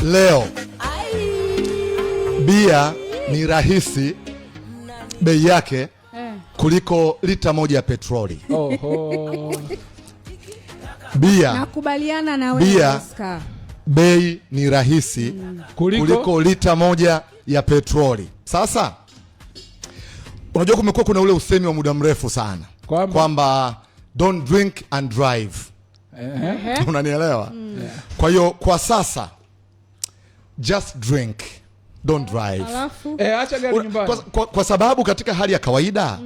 Leo bia ni rahisi bei yake kuliko lita moja ya petroli. Bia, nakubaliana na wewe Oscar. Bei ni rahisi kuliko lita moja ya petroli. Sasa unajua kumekuwa kuna ule usemi wa muda mrefu sana kwamba don't drink and drive. Unanielewa? Kwa hiyo kwa sasa just drink, don't drive. Acha gari nyumbani. Kwa sababu katika hali ya kawaida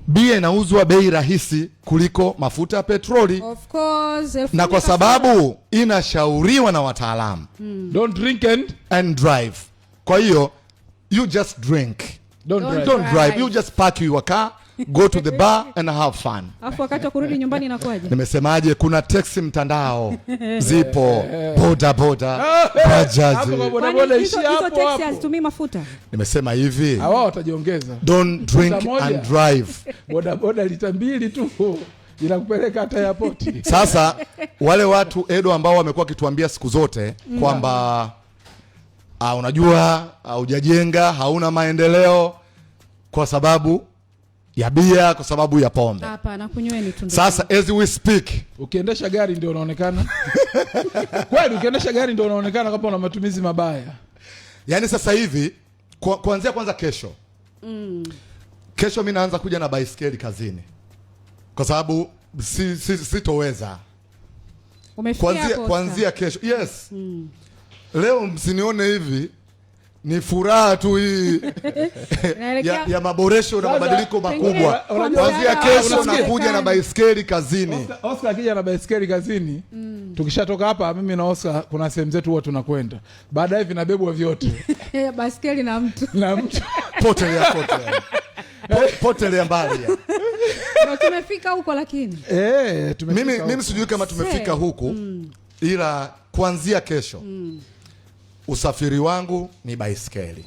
bia inauzwa bei rahisi kuliko mafuta ya petroli. Of course, na kwa sababu inashauriwa na wataalamu don't drink and drive. Kwa hiyo you just drink, don't drive. You just park your car, go to the bar and have fun. Afu wakati wa kurudi nyumbani inakuaje? Nimesemaje, kuna taxi mtandao zipo, boda bajaji. Boda ishi hapo hapo. Taxi hazitumii mafuta. Nimesema hivi, hao watajiongeza. Don't drink and drive. Boda lita 2 tu inakupeleka hata airport. Sasa wale watu Edo ambao wamekuwa kituambia siku zote kwamba unajua hujajenga, hauna maendeleo kwa sababu ya bia, kwa sababu ya pombe. Hapana, kunyweni tu. Sasa as we speak, ukiendesha gari ndio unaonekana. Kweli ukiendesha gari ndio unaonekana kama una matumizi mabaya. Yaani sasa hivi kuanzia kwanza kesho. Kesho mimi naanza kuja na baisikeli kazini. Kwa sababu sitoweza. Umefikia kuanzia kesho. Yes. Leo msinione hivi, ni furaha tu hii ya maboresho na mabadiliko makubwa. Kuanzia kesho nakuja na baisikeli kazini. Oscar akija na baisikeli kazini, tukishatoka hapa mimi na Oscar kuna sehemu zetu huwa tunakwenda. Baadaye vinabebwa vyote. Baisikeli na mtu. Potelea mbali. Tumefika huko lakini. Mimi sijui kama tumefika huku, ila kuanzia kesho usafiri wangu ni baisikeli.